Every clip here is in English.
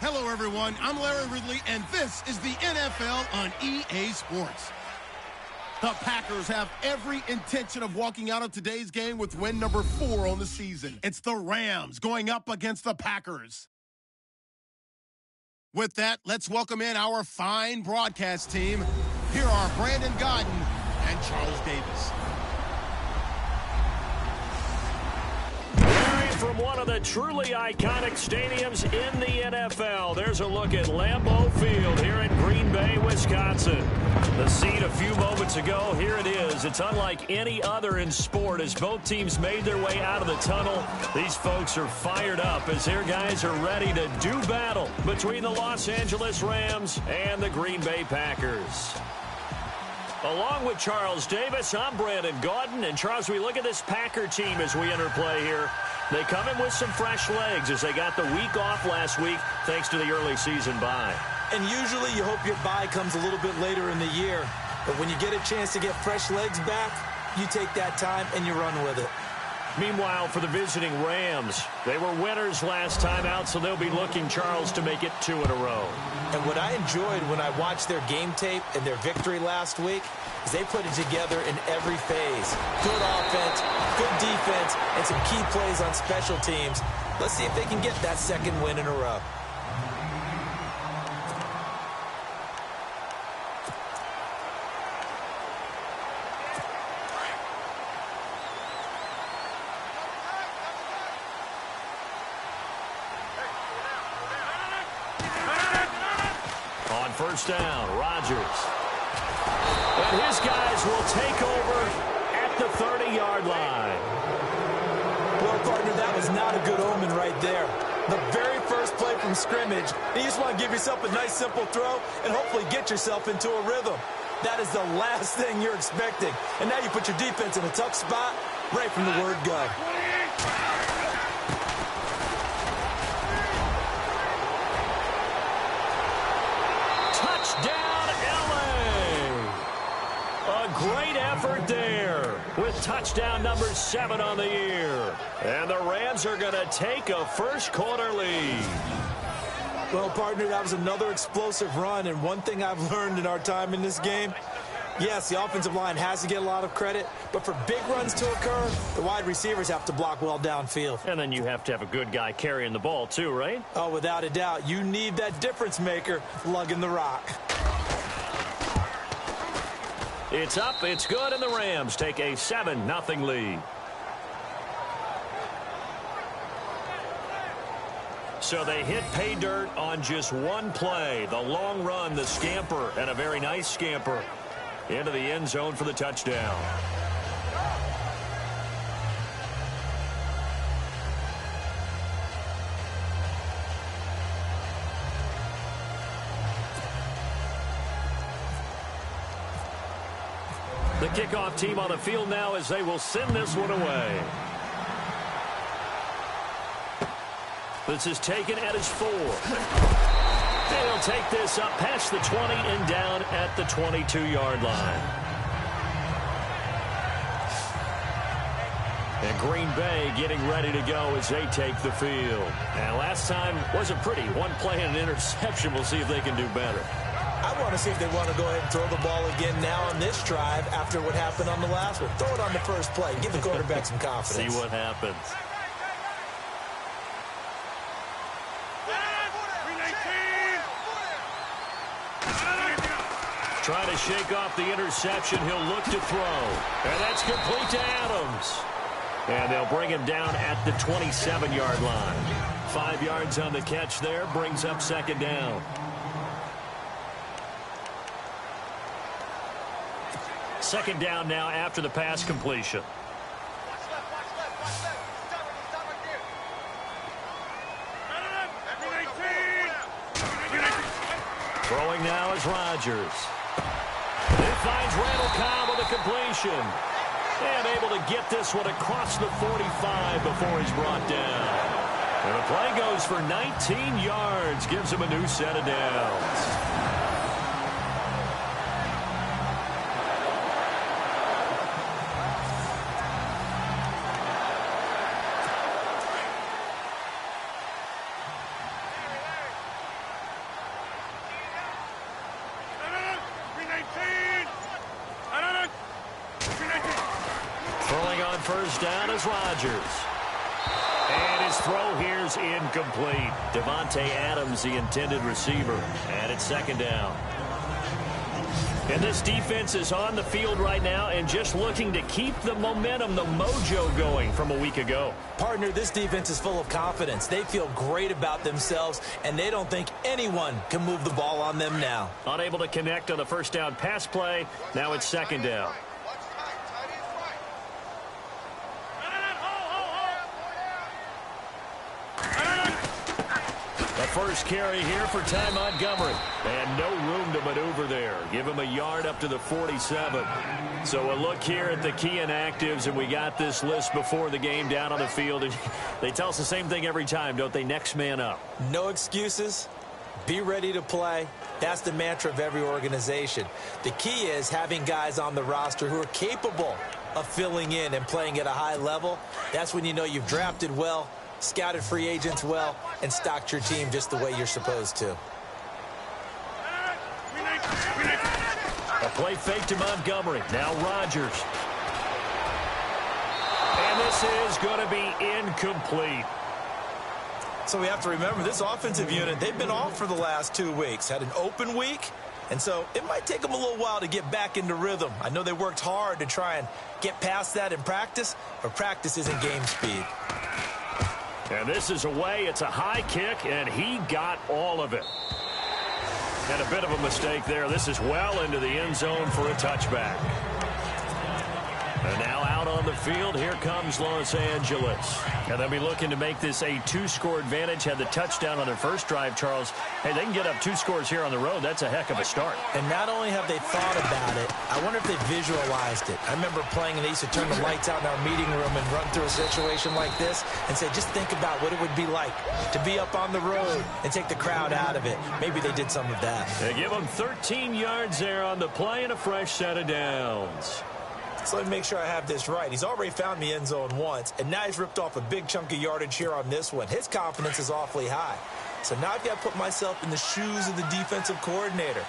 Hello, everyone. I'm Larry Ridley, and this is the NFL on EA Sports. The Packers have every intention of walking out of today's game with win number 4 on the season. It's the Rams going up against the Packers. With that, let's welcome in our fine broadcast team. Here are Brandon Gaudin and Charles Davis. From one of the truly iconic stadiums in the NFL, there's a look at Lambeau Field here in Green Bay, Wisconsin. The scene a few moments ago, here it is. It's unlike any other in sport as both teams made their way out of the tunnel. These folks are fired up as their guys are ready to do battle between the Los Angeles Rams and the Green Bay Packers. Along with Charles Davis, I'm Brandon Gaudin. And Charles, we look at this Packer team as we enter play here. They come in with some fresh legs as they got the week off last week thanks to the early season bye. And usually you hope your bye comes a little bit later in the year. But when you get a chance to get fresh legs back, you take that time and you run with it. Meanwhile, for the visiting Rams, they were winners last time out, so they'll be looking, Charles, to make it 2 in a row. And what I enjoyed when I watched their game tape and their victory last week is they put it together in every phase. Good offense, good defense, and some key plays on special teams. Let's see if they can get that second win in a row. First down, Rodgers. And his guys will take over at the 30-yard line. Well, partner, that was not a good omen right there. The very first play from scrimmage, you just want to give yourself a nice, simple throw and hopefully get yourself into a rhythm. That is the last thing you're expecting. And now you put your defense in a tough spot right from the word go. Great effort there with touchdown number 7 on the year. And the Rams are going to take a first-quarter lead. Well, partner, that was another explosive run. And one thing I've learned in our time in this game, yes, the offensive line has to get a lot of credit, but for big runs to occur, the wide receivers have to block well downfield. And then you have to have a good guy carrying the ball too, right? Oh, without a doubt. You need that difference maker lugging the rock. It's up, it's good, and the Rams take a 7-0 lead. So they hit pay dirt on just one play. The long run, the scamper, and a very nice scamper into the end zone for the touchdown. The kickoff team on the field now as they will send this one away. This is taken at his 4. They'll take this up past the 20 and down at the 22-yard line. And Green Bay getting ready to go as they take the field. And last time wasn't pretty. One play and an interception. We'll see if they can do better. I want to see if they want to go ahead and throw the ball again now on this drive after what happened on the last one. Throw it on the first play. Give the quarterback some confidence. See what happens. Trying to shake off the interception. He'll look to throw. And that's complete to Adams. And they'll bring him down at the 27-yard line. 5 yards on the catch there. Brings up second down. Second down now after the pass completion. Throwing now is Rodgers. It finds Randall Cobb with a completion. And able to get this one across the 45 before he's brought down. And the play goes for 19 yards. Gives him a new set of downs. on first down is Rodgers. And his throw here's incomplete. Davante Adams, the intended receiver. And it's second down. And this defense is on the field right now and just looking to keep the momentum, the mojo going from a week ago. Partner, this defense is full of confidence. They feel great about themselves, and they don't think anyone can move the ball on them now. Unable to connect on the first down pass play. Now it's second down. First carry here for Ty Montgomery. And no room to maneuver there. Give him a yard up to the 47. So a look here at the key inactives, and we got this list before the game down on the field. And they tell us the same thing every time, don't they? Next man up. No excuses. Be ready to play. That's the mantra of every organization. The key is having guys on the roster who are capable of filling in and playing at a high level. That's when you know you've drafted well, scouted free agents well, and stocked your team just the way you're supposed to. A play fake to Montgomery. Now Rodgers. And this is going to be incomplete. So we have to remember this offensive unit, they've been off for the last 2 weeks. Had an open week, and so it might take them a little while to get back into rhythm. I know they worked hard to try and get past that in practice, but practice isn't game speed. And this is away. It's a high kick, and he got all of it. And a bit of a mistake there. This is well into the end zone for a touchback. And now out on the field, here comes Los Angeles. And they'll be looking to make this a 2-score advantage. Had the touchdown on their first drive, Charles. Hey, they can get up 2 scores here on the road. That's a heck of a start. And not only have they thought about it, I wonder if they visualized it. I remember playing, and they used to turn the lights out in our meeting room and run through a situation like this and say, just think about what it would be like to be up on the road and take the crowd out of it. Maybe they did some of that. They give them 13 yards there on the play and a fresh set of downs. So let me make sure I have this right. He's already found the end zone once, and now he's ripped off a big chunk of yardage here on this one. His confidence is awfully high. So now I've got to put myself in the shoes of the defensive coordinator.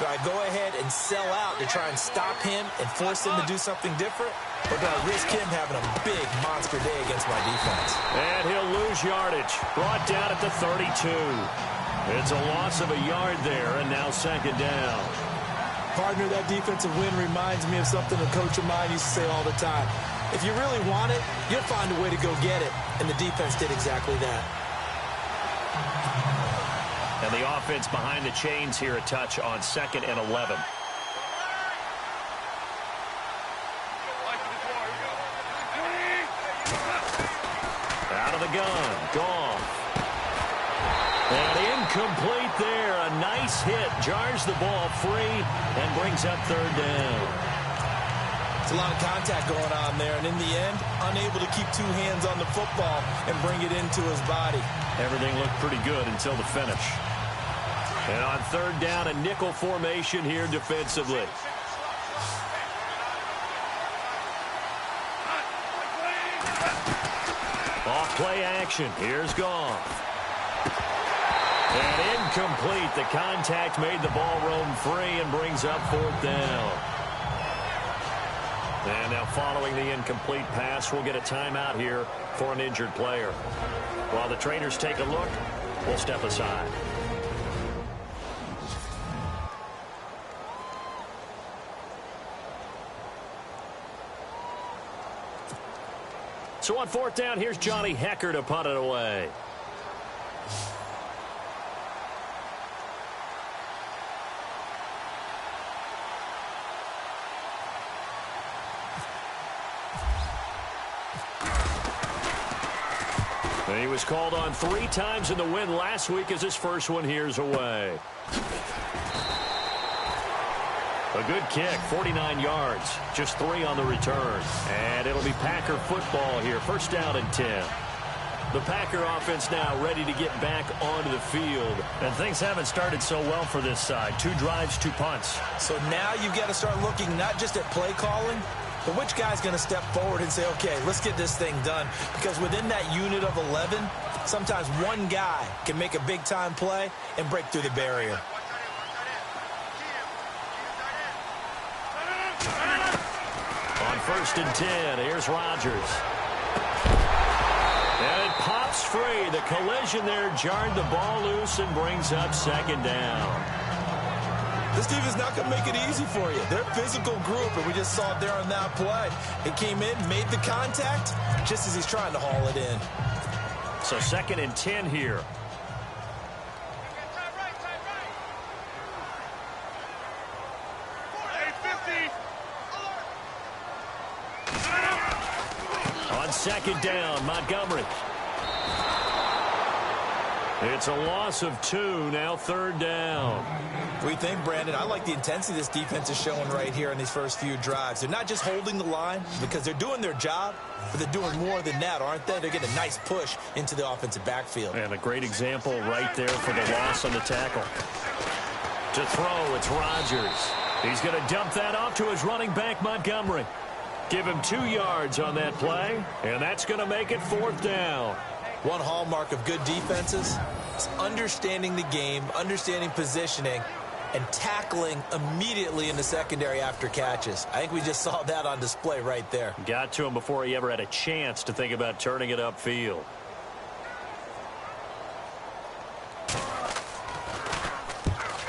Do I go ahead and sell out to try and stop him and force him to do something different? Or do I risk him having a big monster day against my defense? And he'll lose yardage. Brought down at the 32. It's a loss of a yard there, and now second down. Partner, that defensive win reminds me of something a coach of mine used to say all the time. If you really want it, you'll find a way to go get it. And the defense did exactly that. And the offense behind the chains here, a touch on 2nd and 11. Out of the gun, gone. And incomplete there. A nice hit. Jars the ball free and brings up third down. It's a lot of contact going on there. And in the end, unable to keep 2 hands on the football and bring it into his body. Everything looked pretty good until the finish. And on third down, a nickel formation here defensively. Off play action. Here's Goff. And incomplete. The contact made the ball roam free and brings up 4th down. And now following the incomplete pass, we'll get a timeout here for an injured player. While the trainers take a look, we'll step aside. So on 4th down, here's Johnny Hekker to punt it away. And he was called on 3 times in the win last week as his first one here's away. A good kick, 49 yards, just 3 on the return. And it'll be Packer football here, first down and 10. The Packer offense now ready to get back onto the field. And things haven't started so well for this side. 2 drives, 2 punts. So now you've got to start looking not just at play calling, but which guy's going to step forward and say, okay, let's get this thing done. Because within that unit of 11, sometimes one guy can make a big-time play and break through the barrier. On 1st and 10. Here's Rodgers. And it pops free. The collision there jarred the ball loose and brings up 2nd down. This team is not going to make it easy for you. They're a physical group, and we just saw it there on that play. It came in, made the contact, just as he's trying to haul it in. So 2nd and 10 here. On 2nd down, Montgomery. It's a loss of 2, now 3rd down. What do you think, Brandon? I like the intensity this defense is showing right here in these first few drives. They're not just holding the line because they're doing their job, but they're doing more than that, aren't they? They're getting a nice push into the offensive backfield. And a great example right there for the loss on the tackle. To throw, it's Rodgers. He's going to dump that off to his running back, Montgomery. Give him 2 yards on that play, and that's going to make it 4th down. One hallmark of good defenses is understanding the game, understanding positioning, and tackling immediately in the secondary after catches. I think we just saw that on display right there. Got to him before he ever had a chance to think about turning it upfield.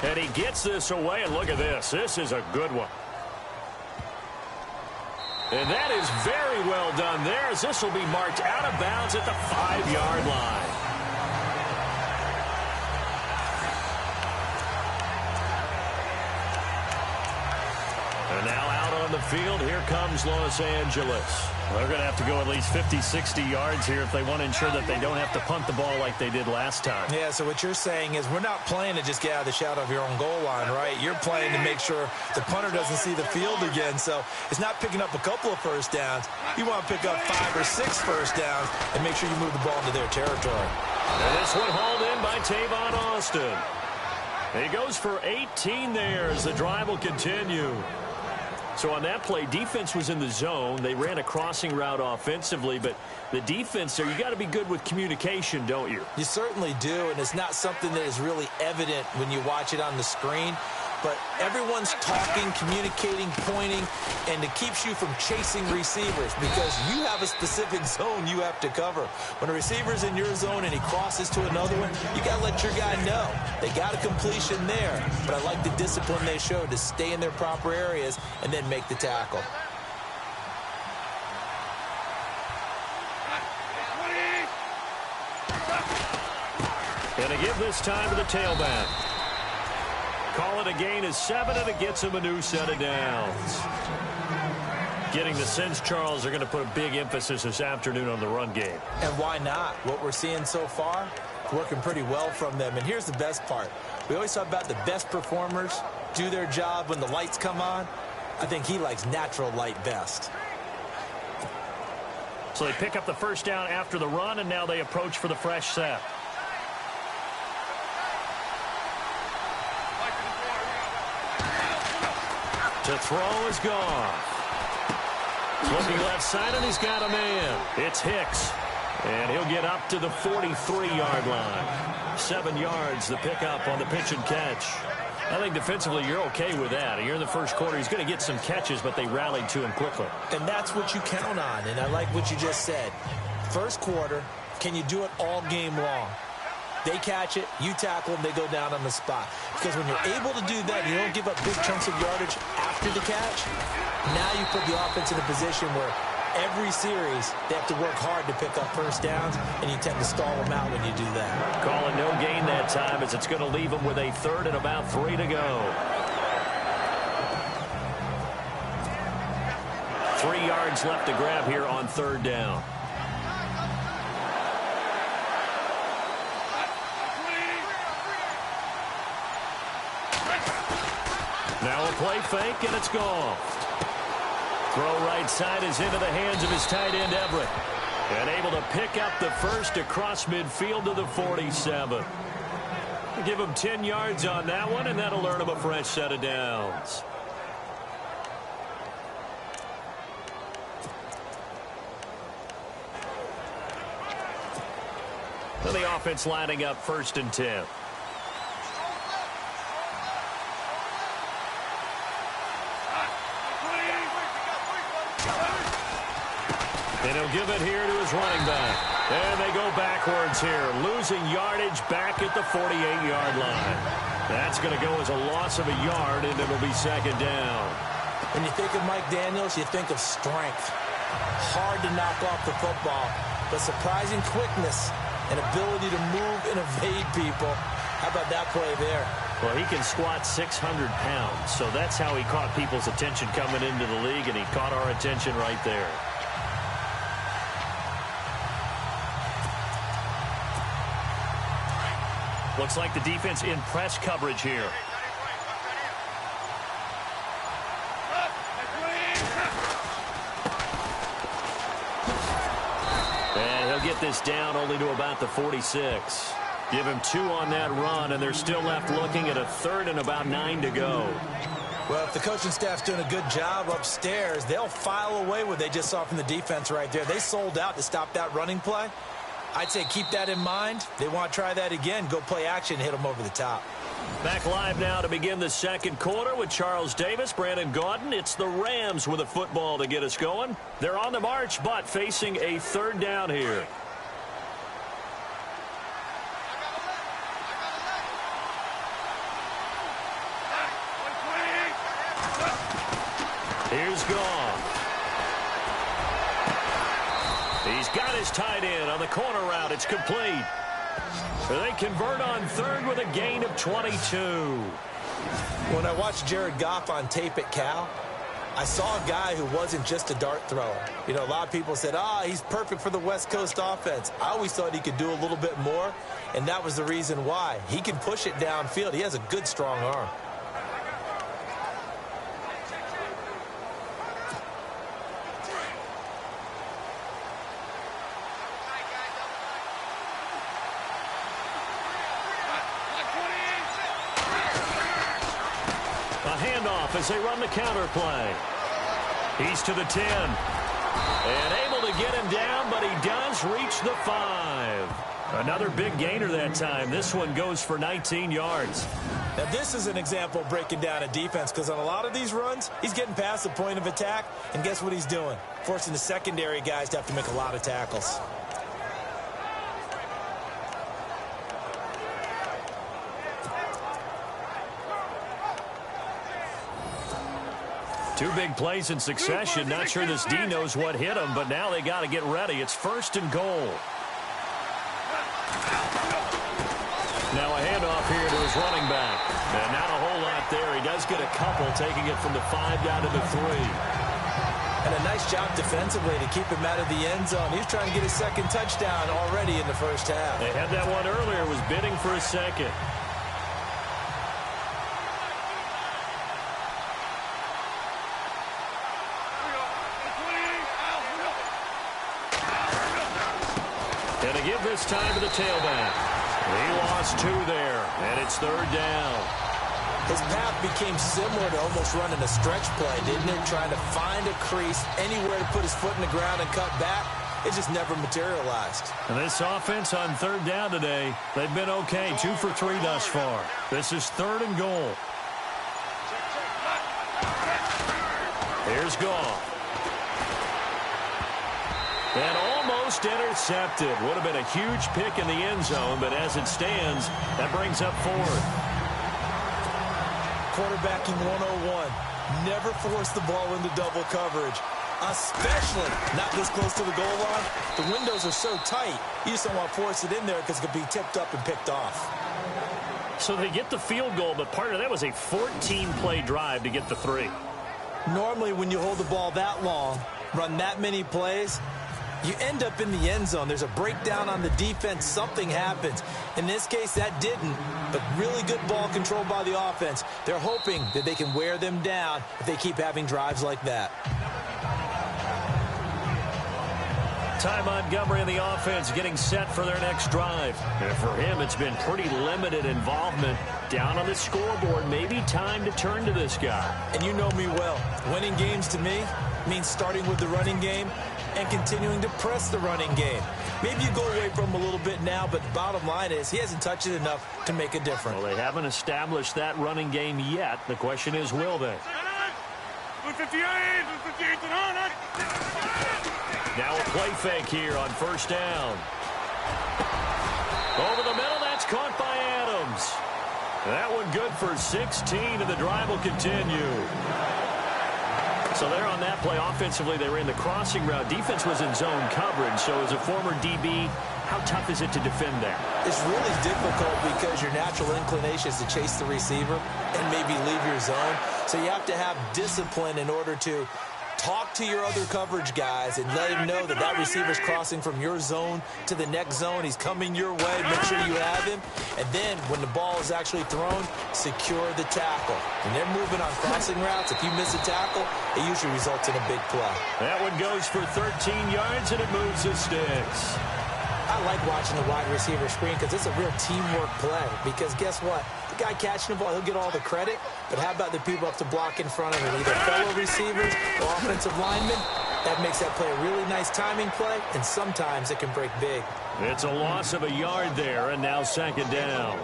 And he gets this away, and look at this. This is a good one. And that is very well done there, as this will be marked out of bounds at the 5-yard line. And now out on the field, here comes Los Angeles. They're going to have to go at least 50, 60 yards here if they want to ensure that they don't have to punt the ball like they did last time. Yeah, so what you're saying is we're not playing to just get out of the shadow of your own goal line, right? You're playing to make sure the punter doesn't see the field again. So it's not picking up a couple of first downs. You want to pick up 5 or 6 first downs and make sure you move the ball into their territory. And this one hauled in by Tavon Austin. He goes for 18 there as the drive will continue. So on that play, defense was in the zone. They ran a crossing route offensively, but the defense there, you got to be good with communication, don't you? You certainly do, and it's not something that is really evident when you watch it on the screen. But everyone's talking, communicating, pointing, and it keeps you from chasing receivers because you have a specific zone you have to cover. When a receiver's in your zone and he crosses to another one, you got to let your guy know. They got a completion there, but I like the discipline they showed to stay in their proper areas and then make the tackle. Gonna give this time to the tailback. Call it a gain of 7, and it gets him a new set of downs. Getting the sense, Charles, they're going to put a big emphasis this afternoon on the run game. And why not? What we're seeing so far, working pretty well from them. And here's the best part. We always talk about the best performers do their job when the lights come on. I think he likes natural light best. So they pick up the first down after the run, and now they approach for the fresh set. To throw is gone. Looking left side, and he's got a man. It's Hicks. And he'll get up to the 43-yard line. 7 yards, the pickup on the pitch and catch. I think defensively you're okay with that. You're in the first quarter. He's going to get some catches, but they rallied to him quickly. And that's what you count on, and I like what you just said. First quarter, can you do it all game long? They catch it, you tackle them, they go down on the spot. Because when you're able to do that, you don't give up big chunks of yardage after the catch. Now you put the offense in a position where every series they have to work hard to pick up first downs, and you tend to stall them out when you do that. Calling no gain that time as it's going to leave them with a third and about 3 to go. 3 yards left to grab here on third down. Now a play fake, and it's gone. Throw right side is into the hands of his tight end, Everett. And able to pick up the first across midfield to the 47. Give him 10 yards on that one, and that'll earn him a fresh set of downs. So the offense lining up 1st and 10. And he'll give it here to his running back. And they go backwards here, losing yardage back at the 48-yard line. That's going to go as a loss of a yard, and it'll be second down. When you think of Mike Daniels, you think of strength. Hard to knock off the football, but surprising quickness and ability to move and evade people. How about that play there? Well, he can squat 600 pounds, so that's how he caught people's attention coming into the league, and he caught our attention right there. Looks like the defense in press coverage here. And he'll get this down only to about the 46. Give him 2 on that run, and they're still left looking at a 3rd and about 9 to go. Well, if the coaching staff's doing a good job upstairs, they'll file away what they just saw from the defense right there. They sold out to stop that running play. I'd say keep that in mind. They want to try that again. Go play action, hit them over the top. Back live now to begin the second quarter with Charles Davis, Brandon Gaudin. It's the Rams with a football to get us going. They're on the march, but facing a 3rd down here. Here's Goff. He's got his tight end on the corner route. It's complete. They convert on 3rd with a gain of 22. When I watched Jared Goff on tape at Cal, I saw a guy who wasn't just a dart thrower. You know, a lot of people said, he's perfect for the West Coast offense. I always thought he could do a little bit more, and that was the reason why. He can push it downfield. He has a good, strong arm. As they run the counter play. He's to the 10. And able to get him down, but he does reach the 5. Another big gainer that time. This one goes for 19 yards. Now, this is an example of breaking down a defense, because on a lot of these runs, he's getting past the point of attack, and guess what he's doing? Forcing the secondary guys to have to make a lot of tackles. Two big plays in succession. Not sure this D knows what hit him, but now they got to get ready. It's 1st and goal. Now a handoff here to his running back. And not a whole lot there. He does get a couple, taking it from the 5 down to the 3. And a nice job defensively to keep him out of the end zone. He's trying to get his 2nd touchdown already in the first half. They had that one earlier, was bidding for a 2nd. And to give this time to the tailback. He lost 2 there, and it's 3rd down. His path became similar to almost running a stretch play, didn't it? Trying to find a crease, anywhere to put his foot in the ground and cut back. It just never materialized. And this offense on 3rd down today, they've been okay. 2 for 3 thus far. This is 3rd and goal. Here's Goff. And almost intercepted. Would have been a huge pick in the end zone, but as it stands, that brings up 4th. Quarterbacking 101. Never force the ball into double coverage, especially not this close to the goal line. The windows are so tight, you just don't want to force it in there because it could be tipped up and picked off. So they get the field goal, but part of that was a 14-play drive to get the 3. Normally, when you hold the ball that long, run that many plays, you end up in the end zone. There's a breakdown on the defense. Something happens. In this case, that didn't, but really good ball control by the offense. They're hoping that they can wear them down if they keep having drives like that. Ty Montgomery and the offense getting set for their next drive. And for him, it's been pretty limited involvement. Down on the scoreboard, maybe time to turn to this guy. And you know me well. Winning games to me means starting with the running game and continuing to press the running game. Maybe you go away from him a little bit now, but the bottom line is he hasn't touched it enough to make a difference. Well, they haven't established that running game yet. The question is, will they? Now a play fake here on first down. Over the middle, that's caught by Adams. That one good for 16, and the drive will continue. So there on that play, offensively, they ran the crossing route. Defense was in zone coverage, so as a former DB, how tough is it to defend that? It's really difficult because your natural inclination is to chase the receiver and maybe leave your zone. So you have to have discipline in order to talk to your other coverage guys and let him know that that receiver's crossing from your zone to the next zone. He's coming your way. Make sure you have him. And then when the ball is actually thrown, secure the tackle. When they're moving on crossing routes, if you miss a tackle, it usually results in a big play. That one goes for 13 yards, and it moves the sticks. I like watching the wide receiver screen because it's a real teamwork play. Because guess what? The guy catching the ball, he'll get all the credit. But how about the people up to block in front of him? Either fellow receivers or offensive linemen. That makes that play a really nice timing play, and sometimes it can break big. It's a loss of a yard there, and now second down.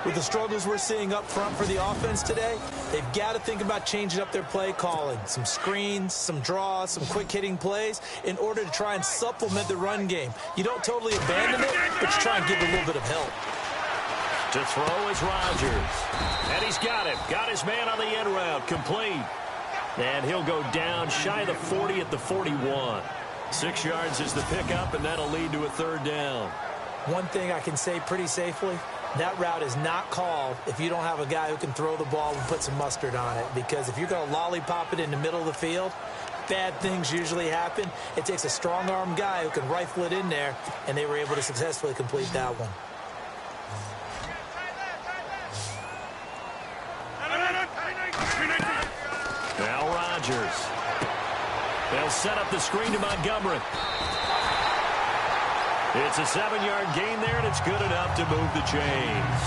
With the struggles we're seeing up front for the offense today, they've got to think about changing up their play calling. Some screens, some draws, some quick-hitting plays in order to try and supplement the run game. You don't totally abandon it, but you try and give it a little bit of help. To throw is Rodgers. And he's got him. Got his man on the end route. Complete. And he'll go down shy of the 40 at the 41. 6 yards is the pickup, and that'll lead to a third down. One thing I can say pretty safely, that route is not called if you don't have a guy who can throw the ball and put some mustard on it. Because if you're going to lollipop it in the middle of the field, bad things usually happen. It takes a strong-arm guy who can rifle it in there, and they were able to successfully complete that one. Now Rodgers. They'll set up the screen to Montgomery. It's a 7-yard gain there, and it's good enough to move the chains.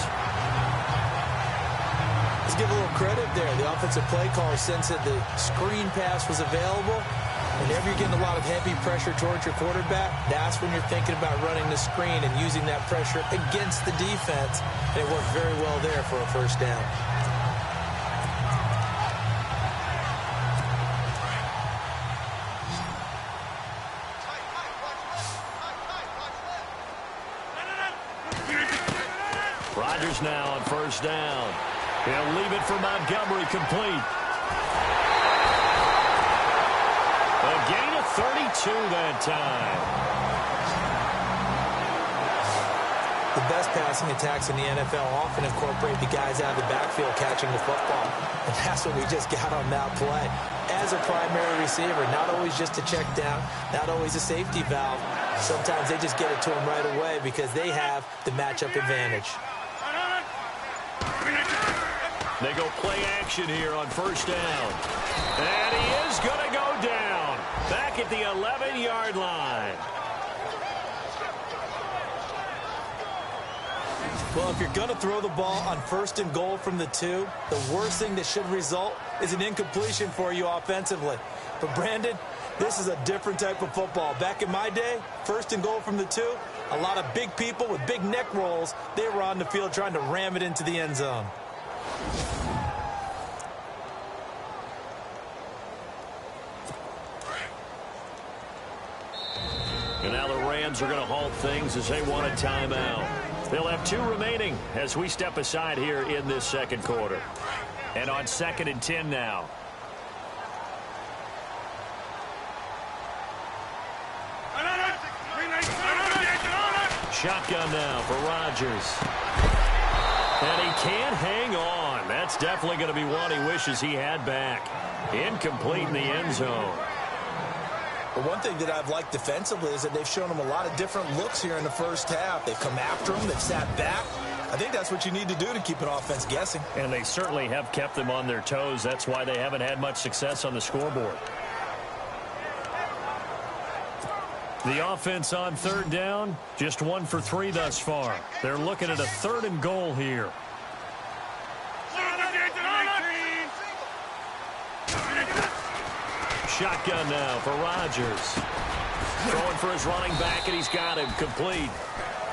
Let's give a little credit there. The offensive play caller sensed that the screen pass was available. Whenever you're getting a lot of heavy pressure towards your quarterback, that's when you're thinking about running the screen and using that pressure against the defense. And it worked very well there for a first down. Rodgers now on first down. He'll leave it for Montgomery, complete. A gain of 32 that time. The best passing attacks in the NFL often incorporate the guys out of the backfield catching the football. And that's what we just got on that play. As a primary receiver, not always just a check down, not always a safety valve. Sometimes they just get it to him right away because they have the matchup advantage. They go play action here on first down. And he is going to go down. Back at the 11-yard line. Well, if you're going to throw the ball on first and goal from the 2, the worst thing that should result is an incompletion for you offensively. But, Brandon, this is a different type of football. Back in my day, first and goal from the 2, a lot of big people with big neck rolls, they were on the field trying to ram it into the end zone. And now the Rams are going to halt things as they want a timeout. They'll have 2 remaining as we step aside here in this second quarter. And on 2nd and 10 now. Shotgun now for Rodgers. And he can't hang on. That's definitely going to be one he wishes he had back. Incomplete in the end zone. But one thing that I've liked defensively is that they've shown him a lot of different looks here in the first half. They've come after him. They've sat back. I think that's what you need to do to keep an offense guessing. And they certainly have kept them on their toes. That's why they haven't had much success on the scoreboard. The offense on third down, just 1 for 3 thus far. They're looking at a 3rd and goal here. Shotgun now for Rodgers. Throwing for his running back, and he's got him complete.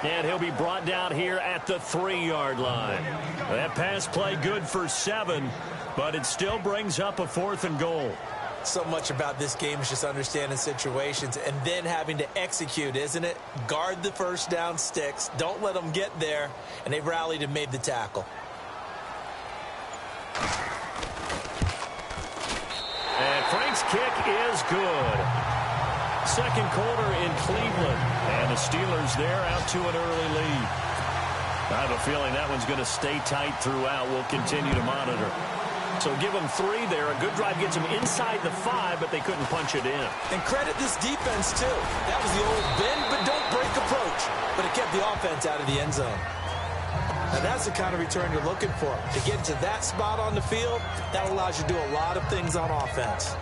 And he'll be brought down here at the 3-yard line. That pass play good for 7, but it still brings up a 4th and goal. So much about this game is just understanding situations and then having to execute, isn't it? Guard the first down sticks. Don't let them get there. And they rallied and made the tackle. And Frank's kick is good. Second quarter in Cleveland. And the Steelers there out to an early lead. I have a feeling that one's going to stay tight throughout. We'll continue to monitor. So give them 3 there. A good drive gets them inside the 5, but they couldn't punch it in. And credit this defense, too. That was the old bend but don't break approach. But it kept the offense out of the end zone. Now that's the kind of return you're looking for. To get to that spot on the field, that allows you to do a lot of things on offense.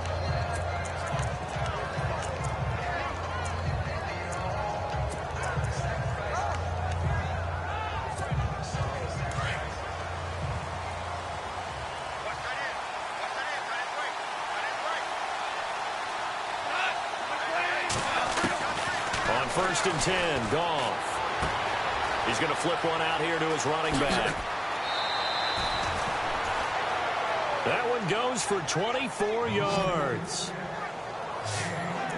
First and 10, Goff. He's going to flip one out here to his running back. That one goes for 24 yards.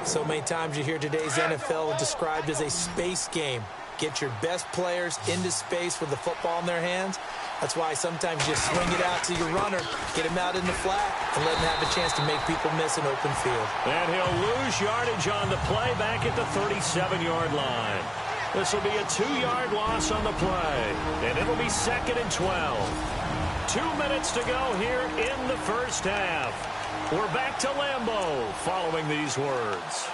So many times you hear today's NFL described as a space game. Get your best players into space with the football in their hands. That's why sometimes you swing it out to your runner, get him out in the flat, and let him have a chance to make people miss an open field. And he'll lose yardage on the play back at the 37-yard line. This will be a 2-yard loss on the play, and it'll be 2nd and 12. 2 minutes to go here in the first half. We're back to Lambeau following these words.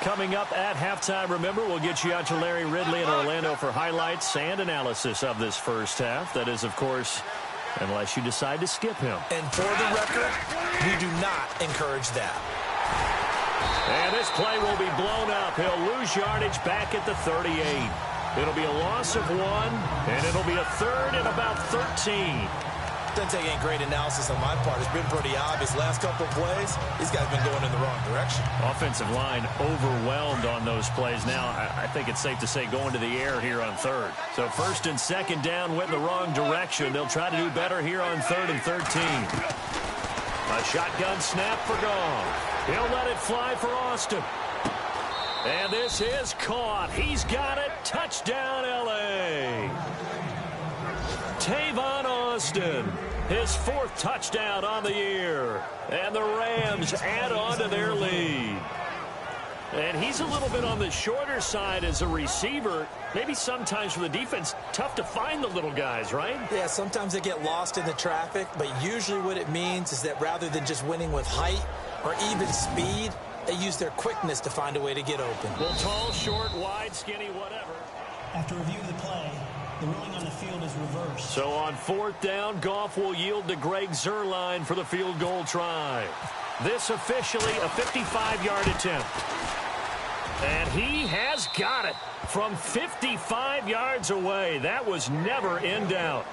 Coming up at halftime, remember, we'll get you out to Larry Ridley in Orlando for highlights and analysis of this first half. That is, of course, unless you decide to skip him. And for the record, we do not encourage that. And this play will be blown up. He'll lose yardage back at the 38. It'll be a loss of 1, and it'll be a 3rd and about 13. Doesn't take any great analysis on my part. It's been pretty obvious. Last couple of plays, these guys have been going in the wrong direction. Offensive line overwhelmed on those plays. Now, I think it's safe to say going to the air here on 3rd. So 1st and 2nd down went in the wrong direction. They'll try to do better here on 3rd and 13. A shotgun snap for Goff. He'll let it fly for Austin. And this is caught. He's got it. Touchdown, L.A. Tavon Austin, his 4th touchdown on the year. And the Rams add on to their lead. And he's a little bit on the shorter side as a receiver. Maybe sometimes for the defense, tough to find the little guys, right? Yeah, sometimes they get lost in the traffic, but usually what it means is that rather than just winning with height or even speed, they use their quickness to find a way to get open. Well, tall, short, wide, skinny, whatever. After review of the play, the ruling on the field is reversed. So on 4th down, Goff will yield to Greg Zuerlein for the field goal try. This officially a 55-yard attempt. And he has got it from 55 yards away. That was never in doubt.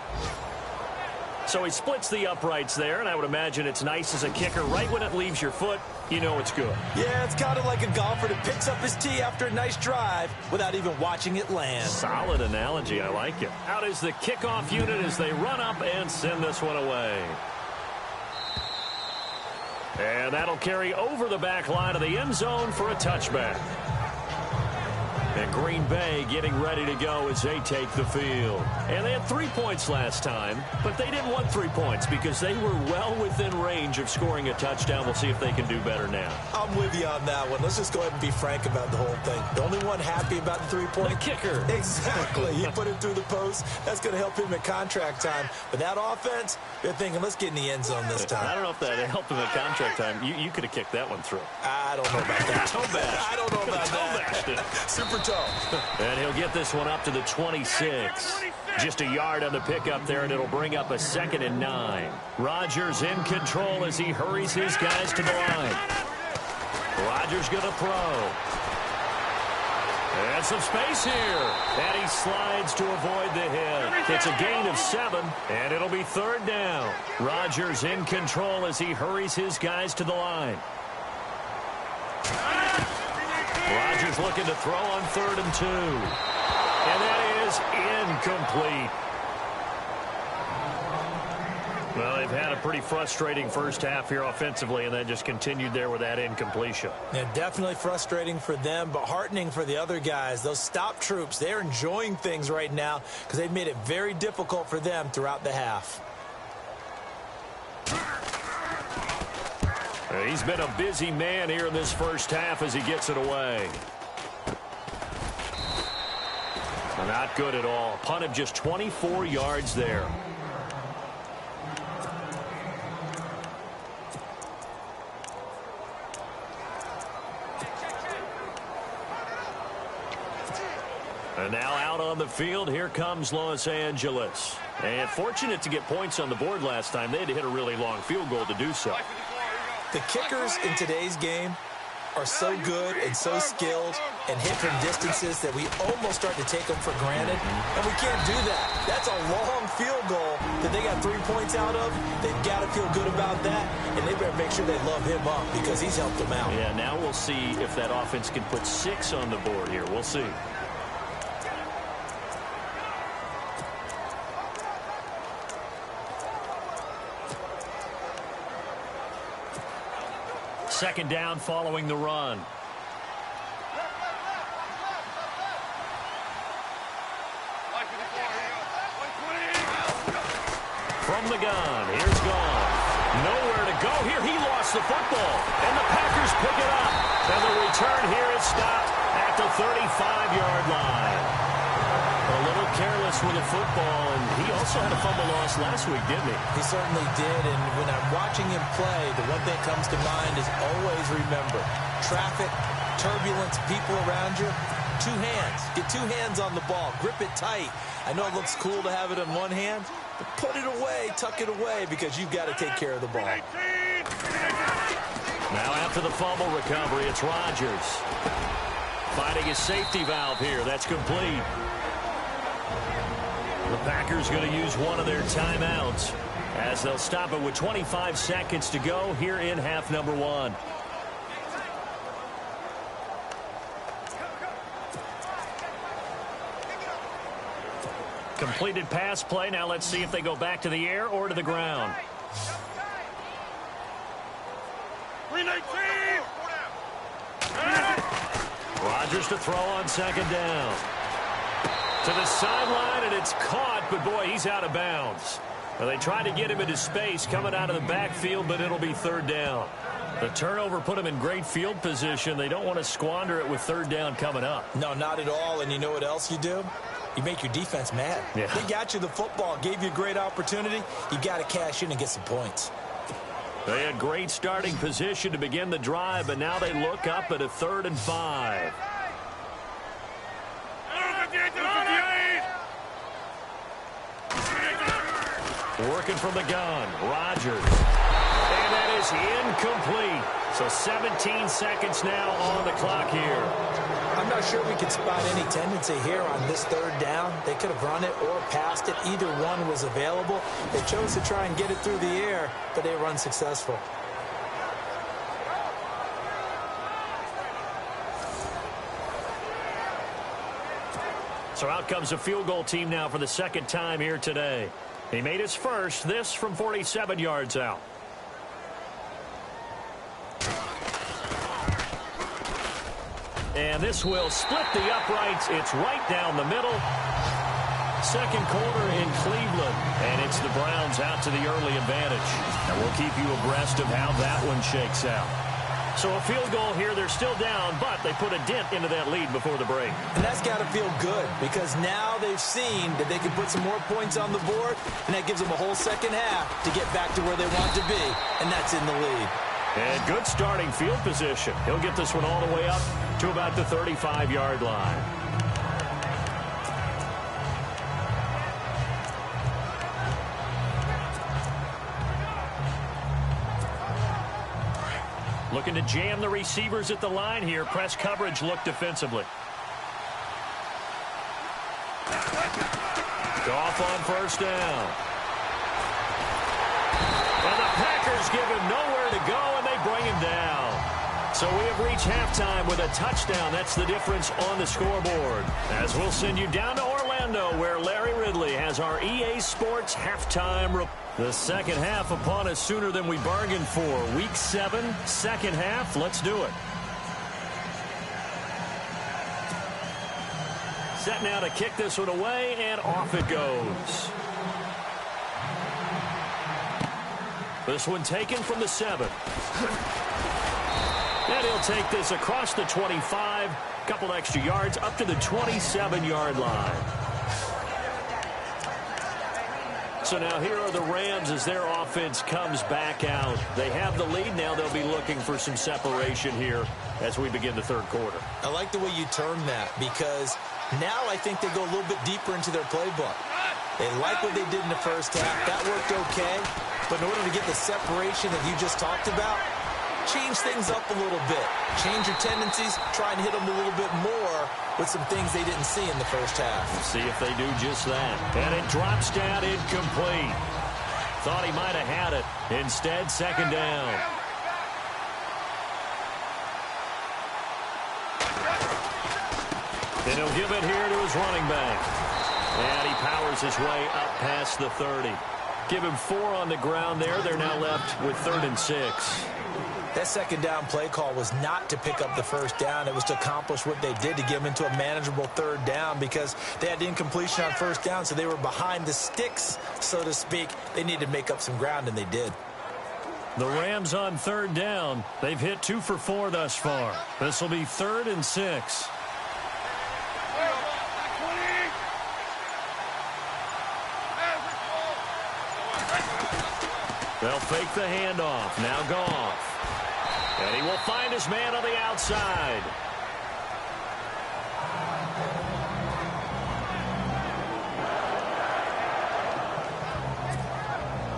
So he splits the uprights there, and I would imagine it's nice as a kicker. Right when it leaves your foot, you know it's good. Yeah, it's kind of like a golfer that picks up his tee after a nice drive without even watching it land. Solid analogy. I like it. Out is the kickoff unit as they run up and send this one away. And that'll carry over the back line of the end zone for a touchback. And Green Bay getting ready to go as they take the field. And they had 3 points last time, but they didn't want 3 points because they were well within range of scoring a touchdown. We'll see if they can do better now. I'm with you on that one. Let's just go ahead and be frank about the whole thing. The only one happy about the 3-point? The kicker. Exactly. He put it through the post. That's going to help him at contract time. But that offense, they're thinking, let's get in the end zone this time. I don't know if that helped him at contract time. You could have kicked that one through. I don't know about that. Toe bash. I don't know about that. Super toe. And he'll get this one up to the 26. Just a yard on the pickup there, and it'll bring up a 2nd and 9. Rodgers in control as he hurries his guys to the line. Rodgers going to throw. And some space here. And he slides to avoid the hit. It's a gain of 7, and it'll be 3rd down. Rodgers in control as he hurries his guys to the line. Rodgers looking to throw on 3rd and 2. And that is incomplete. Well, they've had a pretty frustrating first half here offensively, and then just continued there with that incompletion. Yeah, definitely frustrating for them, but heartening for the other guys. Those stop troops, they're enjoying things right now because they've made it very difficult for them throughout the half. He's been a busy man here in this first half as he gets it away. Not good at all. Punt of just 24 yards there. And now out on the field, here comes Los Angeles. And fortunate to get points on the board last time. They had to hit a really long field goal to do so. The kickers in today's game are so good and so skilled and hit from distances that we almost start to take them for granted. And we can't do that. That's a long field goal that they got 3 points out of. They've got to feel good about that, and they better make sure they love him up because he's helped them out. Yeah, now we'll see if that offense can put 6 on the board here. We'll see. Second down following the run. From the gun, here's Gone. Nowhere to go here. He lost the football, and the Packers pick it up. And the return here is stopped at the 35-yard line. A little careless with the football, and he also had a fumble loss last week, didn't he? He certainly did, and when I'm watching him play, the one thing that comes to mind is always remember, traffic, turbulence, people around you, 2 hands. Get 2 hands on the ball. Grip it tight. I know it looks cool to have it in one hand, but put it away, tuck it away, because you've got to take care of the ball. Now after the fumble recovery, it's Rodgers. Finding his safety valve here. That's complete. The Packers going to use one of their timeouts as they'll stop it with 25 seconds to go here in half number 1. Completed pass play. Now let's see if they go back to the air or to the ground. Rodgers to throw on second down. To the sideline, and it's caught, but boy, he's out of bounds. Well, they tried to get him into space coming out of the backfield, but it'll be third down. The turnover put him in great field position. They don't want to squander it with third down coming up. No, not at all, and you know what else you do? You make your defense mad. Yeah. They got you the football, gave you a great opportunity. You got to cash in and get some points. They had great starting position to begin the drive, but now they look up at a 3rd and 5. Working from the gun, Rodgers. And that is incomplete. So 17 seconds now on the clock here. I'm not sure we can spot any tendency here on this 3rd down. They could have run it or passed it. Either one was available. They chose to try and get it through the air, but they were unsuccessful. So out comes a field goal team now for the second time here today. He made his first, this from 47 yards out. And this will split the uprights. It's right down the middle. Second quarter in Cleveland. And it's the Browns out to the early advantage. And we'll keep you abreast of how that one shakes out. So a field goal here, they're still down, but they put a dent into that lead before the break. And that's got to feel good because now they've seen that they can put some more points on the board, and that gives them a whole second half to get back to where they want to be, and that's in the lead. And good starting field position. He'll get this one all the way up to about the 35-yard line. Looking to jam the receivers at the line here. Press coverage look defensively. Goff on first down. And the Packers give him nowhere to go, and they bring him down. So we have reached halftime with a touchdown. That's the difference on the scoreboard. As we'll send you down to Orlando Orlando, where Larry Ridley has our EA Sports halftime report. The second half upon us sooner than we bargained for. Week 7, second half. Let's do it. Set now to kick this one away, and off it goes. This one taken from the 7. And he'll take this across the 25, couple extra yards, up to the 27-yard line. So now here are the Rams as their offense comes back out. They have the lead. Now they'll be looking for some separation here as we begin the third quarter. I like the way you term that, because now I think they go a little bit deeper into their playbook. They like what they did in the first half. That worked okay. But in order to get the separation that you just talked about, change things up a little bit. Change your tendencies. Try and hit them a little bit more with some things they didn't see in the first half. See if they do just that. And it drops down incomplete. Thought he might have had it. Instead, second down. And he'll give it here to his running back. And he powers his way up past the 30. Give him 4 on the ground there. They're now left with 3rd and 6. That second down play call was not to pick up the first down. It was to accomplish what they did, to get them into a manageable 3rd down, because they had the incompletion on first down, so they were behind the sticks, so to speak. They needed to make up some ground, and they did. The Rams on 3rd down. They've hit 2 for 4 thus far. This will be 3rd and 6. They'll fake the handoff. Now Goff. And he will find his man on the outside.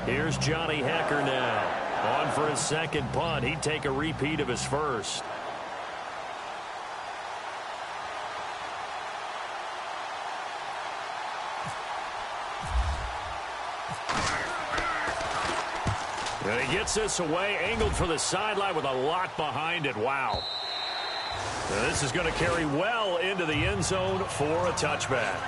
Here's Johnny Hekker now. On for his second punt. He'd take a repeat of his first. And he gets this away, angled for the sideline with a lot behind it. Wow. Now this is going to carry well into the end zone for a touchback.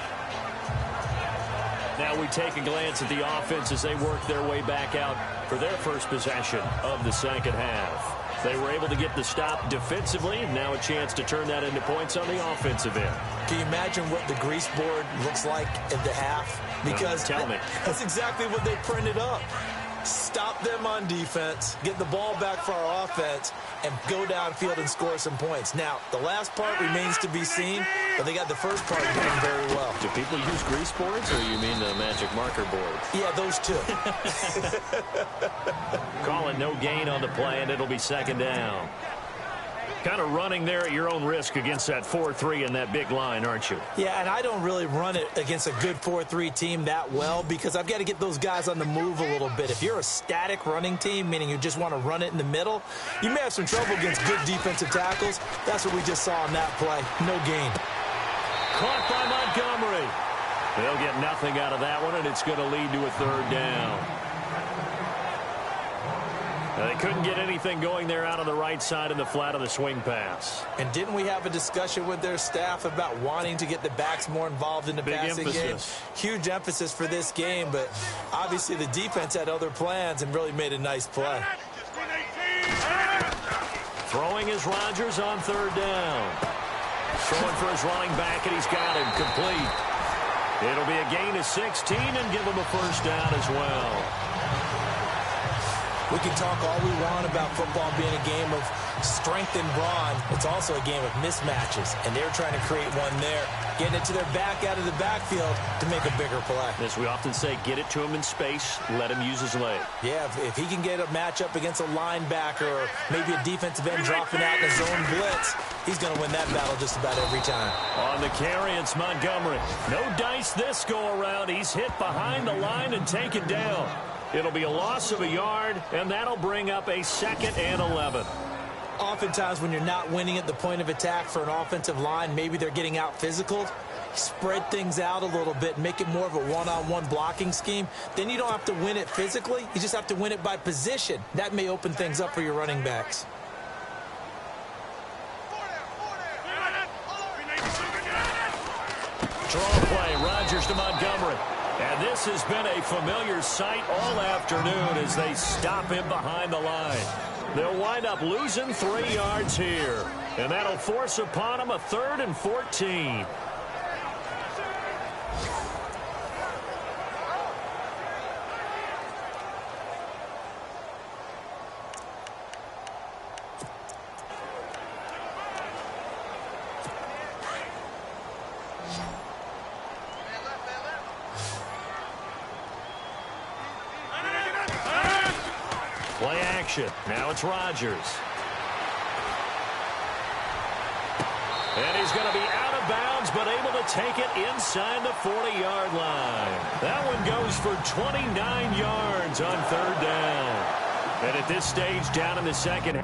Now we take a glance at the offense as they work their way back out for their first possession of the second half. They were able to get the stop defensively, and now a chance to turn that into points on the offensive end. Can you imagine what the grease board looks like at the half? Because tell me. That's exactly what they printed up. Stop them on defense, get the ball back for our offense, and go downfield and score some points. Now, the last part remains to be seen, but they got the first part going very well. Do people use grease boards, or you mean the magic marker board? Yeah, those two. Call it no gain on the play, and it'll be second down. Kind of running there at your own risk against that 4-3 and that big line, aren't you? Yeah, and I don't really run it against a good 4-3 team that well, because I've got to get those guys on the move a little bit. If you're a static running team, meaning you just want to run it in the middle, you may have some trouble against good defensive tackles. That's what we just saw on that play. No gain. Caught by Montgomery. They'll get nothing out of that one, and it's going to lead to a third down. They couldn't get anything going there out on the right side in the flat of the swing pass. And didn't we have a discussion with their staff about wanting to get the backs more involved in the passing game? Huge emphasis for this game, but obviously the defense had other plans and really made a nice play. Throwing is Rodgers on third down. Throwing for his running back, and he's got him complete. It'll be a gain of 16 and give him a first down as well. We can talk all we want about football being a game of strength and brawn. It's also a game of mismatches, and they're trying to create one there, getting it to their back out of the backfield to make a bigger play. As we often say, get it to him in space, let him use his leg. Yeah, if he can get a matchup against a linebacker or maybe a defensive end dropping out in a zone blitz, he's going to win that battle just about every time. On the carry, it's Montgomery. No dice this go around. He's hit behind the line and taken down. It'll be a loss of a yard, and that'll bring up a 2nd and 11. Oftentimes when you're not winning at the point of attack for an offensive line, maybe they're getting out physical, spread things out a little bit, make it more of a one-on-one blocking scheme. Then you don't have to win it physically. You just have to win it by position. That may open things up for your running backs. Draw play, Rodgers to Montgomery. And this has been a familiar sight all afternoon as they stop him behind the line. They'll wind up losing 3 yards here. And that'll force upon him a 3rd and 14. Play action. Now it's Rodgers. And he's going to be out of bounds, but able to take it inside the 40-yard line. That one goes for 29 yards on 3rd down. And at this stage, down in the second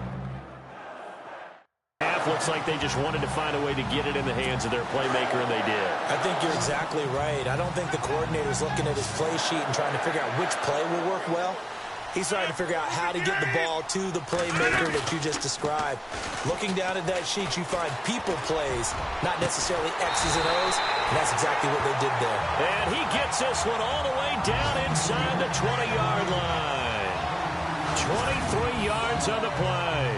half, looks like they just wanted to find a way to get it in the hands of their playmaker, and they did. I think you're exactly right. I don't think the coordinator's looking at his play sheet and trying to figure out which play will work well. He's trying to figure out how to get the ball to the playmaker that you just described. Looking down at that sheet, you find people plays, not necessarily X's and O's, and that's exactly what they did there. And he gets this one all the way down inside the 20-yard line. 23 yards on the play.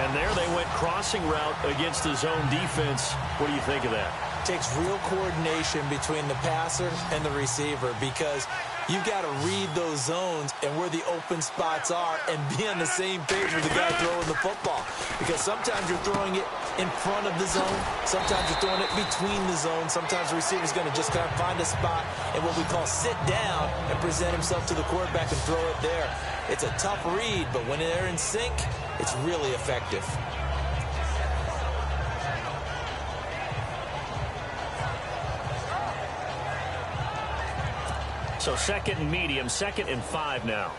And there they went crossing route against the zone defense. What do you think of that? It takes real coordination between the passer and the receiver because you've got to read those zones and where the open spots are and be on the same page with the guy throwing the football. Because sometimes you're throwing it in front of the zone. Sometimes you're throwing it between the zones. Sometimes the receiver's going to just kind of find a spot and what we call sit down and present himself to the quarterback and throw it there. It's a tough read, but when they're in sync, it's really effective. So 2nd and medium, 2nd and 5 now.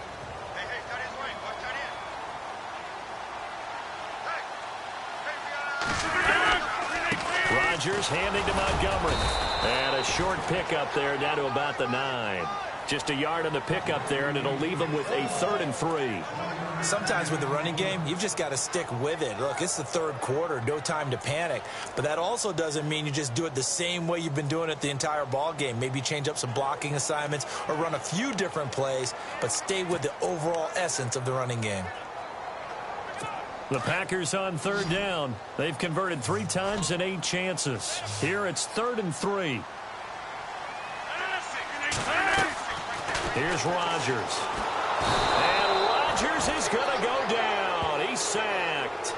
Rodgers handing to Montgomery. And a short pickup there down to about the 9. Just a yard on the pickup there, and it'll leave them with a 3rd and 3. Sometimes with the running game, you've just got to stick with it. Look, it's the 3rd quarter, no time to panic. But that also doesn't mean you just do it the same way you've been doing it the entire ball game. Maybe change up some blocking assignments or run a few different plays, but stay with the overall essence of the running game. The Packers on 3rd down. They've converted 3 times in 8 chances. Here it's 3rd and 3. Here's Rodgers. And Rodgers is going to go down. He's sacked.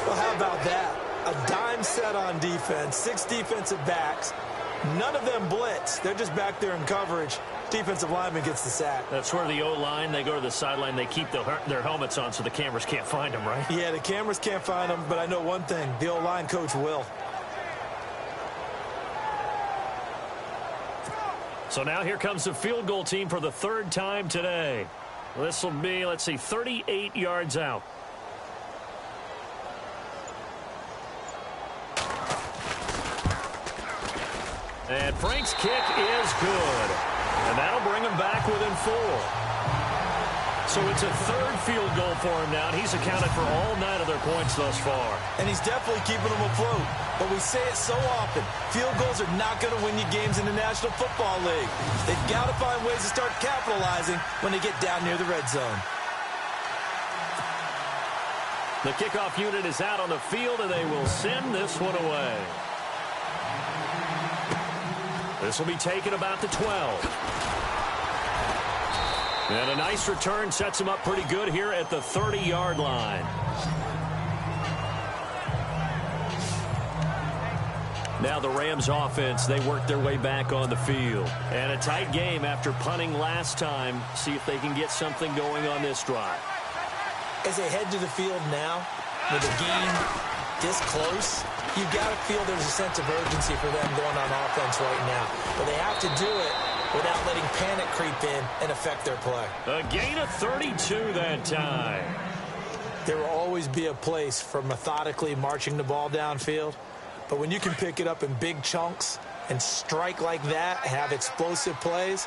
Well, how about that? A dime set on defense, 6 defensive backs. None of them blitz. They're just back there in coverage. Defensive lineman gets the sack. That's where the O-line, they go to the sideline, they keep their helmets on so the cameras can't find them, right? Yeah, the cameras can't find them, but I know one thing. The O-line coach will. So now here comes the field goal team for the 3rd time today. This will be, let's see, 38 yards out. And Frank's kick is good. And that'll bring him back within 4. So it's a 3rd field goal for him now, and he's accounted for all 9 of their points thus far. And he's definitely keeping them afloat. But we say it so often, field goals are not going to win you games in the National Football League. They've got to find ways to start capitalizing when they get down near the red zone. The kickoff unit is out on the field, and they will send this one away. This will be taken about the 12. And a nice return sets him up pretty good here at the 30-yard line. Now the Rams offense, they work their way back on the field. And a tight game after punting last time. See if they can get something going on this drive. As they head to the field now, with a game this close, you've got to feel there's a sense of urgency for them going on offense right now. But they have to do it without letting panic creep in and affect their play. A gain of 32 that time. There will always be a place for methodically marching the ball downfield. But when you can pick it up in big chunks and strike like that, have explosive plays,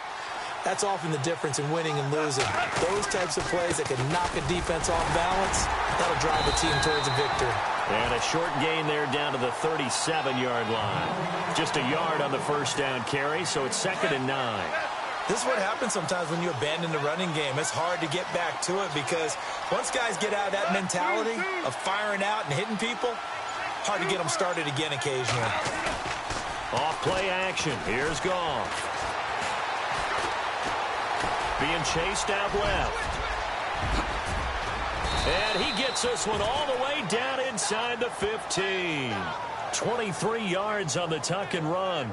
that's often the difference in winning and losing. Those types of plays that can knock a defense off balance, that'll drive a team towards a victory. And a short gain there down to the 37-yard line. Just a yard on the first down carry, so it's 2nd and 9. This is what happens sometimes when you abandon the running game. It's hard to get back to it because once guys get out of that mentality of firing out and hitting people, hard to get them started again occasionally. Off play action. Here's Goff. Being chased out left. And he gets this one all the way down inside the 15. 23 yards on the tuck and run.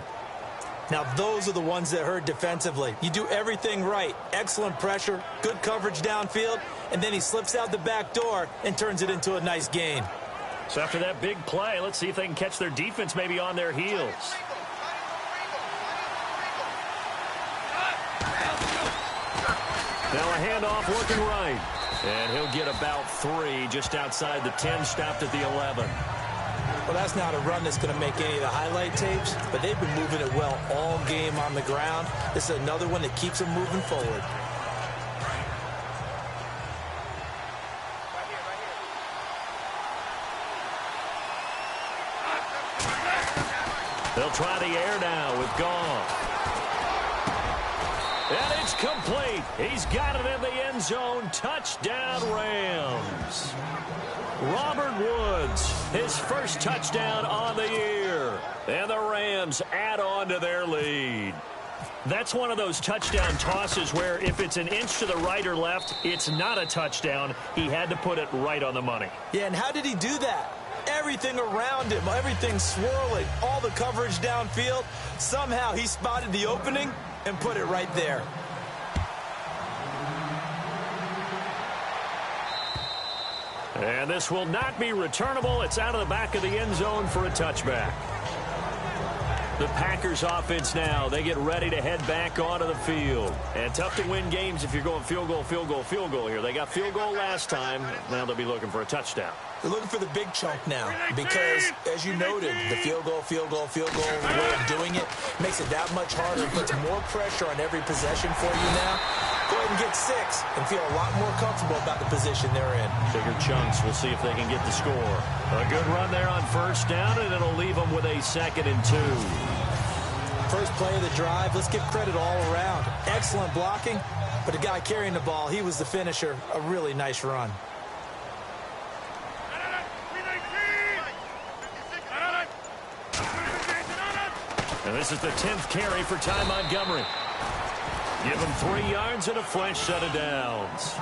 Now, those are the ones that hurt defensively. You do everything right. Excellent pressure, good coverage downfield, and then he slips out the back door and turns it into a nice gain. So after that big play, let's see if they can catch their defense maybe on their heels. Now a handoff looking right. And he'll get about 3 just outside the 10, stopped at the 11. Well, that's not a run that's going to make any of the highlight tapes, but they've been moving it well all game on the ground. This is another one that keeps them moving forward. They'll try the air now with Goff. And it's complete. He's got it in the end zone. Touchdown, Rams. Robert Woods, his first touchdown on the year. And the Rams add on to their lead. That's one of those touchdown tosses where if it's an inch to the right or left, it's not a touchdown. He had to put it right on the money. Yeah, and how did he do that? Everything around him, everything swirling, all the coverage downfield. Somehow he spotted the opening and put it right there. And this will not be returnable. It's out of the back of the end zone for a touchback. The Packers offense now, they get ready to head back onto the field. And tough to win games if you're going field goal, field goal, field goal here. They got field goal last time. Now they'll be looking for a touchdown. They're looking for the big chunk now because, as you noted, the field goal way of doing it makes it that much harder. It puts more pressure on every possession for you now. Go ahead and get 6 and feel a lot more comfortable about the position they're in. Bigger chunks. We'll see if they can get the score. A good run there on first down, and it'll leave them with a 2nd and 2. First play of the drive. Let's give credit all around. Excellent blocking, but the guy carrying the ball, he was the finisher. A really nice run. And this is the 10th carry for Ty Montgomery. Give him 3 yards and a fresh set of downs.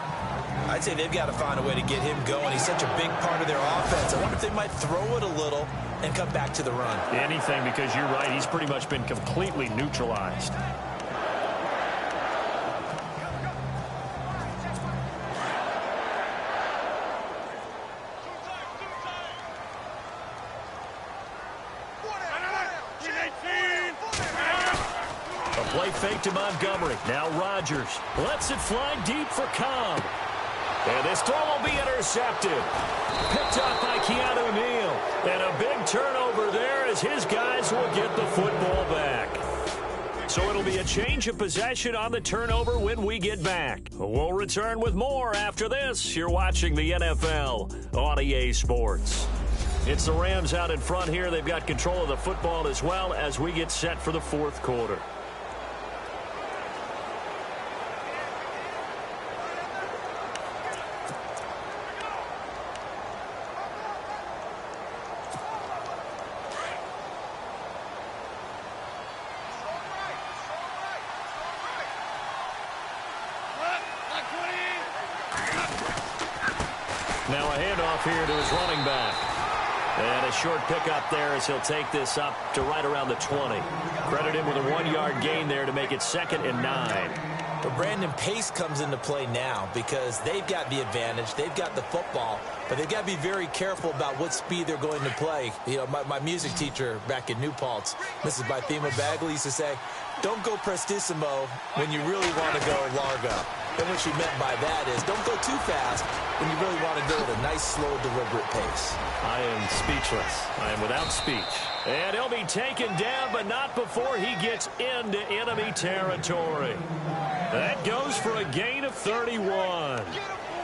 I'd say they've got to find a way to get him going. He's such a big part of their offense. I wonder if they might throw it a little and come back to the run. Anything, because you're right. He's pretty much been completely neutralized. Play fake to Montgomery. Now Rodgers lets it fly deep for Cobb. And this throw will be intercepted. Picked up by Keanu Neal. And a big turnover there as his guys will get the football back. So it'll be a change of possession on the turnover when we get back. We'll return with more after this. You're watching the NFL on EA Sports. It's the Rams out in front here. They've got control of the football as well as we get set for the fourth quarter. Now a handoff here to his running back. And a short pickup there as he'll take this up to right around the 20. Credit him with a 1-yard gain there to make it 2nd and 9. But Brandon, pace comes into play now because they've got the advantage. They've got the football, but they've got to be very careful about what speed they're going to play. You know, my music teacher back in New Paltz, Mrs. Bythema Bagley, used to say, don't go prestissimo when you really want to go largo. And what she meant by that is don't go too fast when you really want to go at a nice, slow, deliberate pace. I am speechless. I am without speech. And he'll be taken down, but not before he gets into enemy territory. That goes for a gain of 31.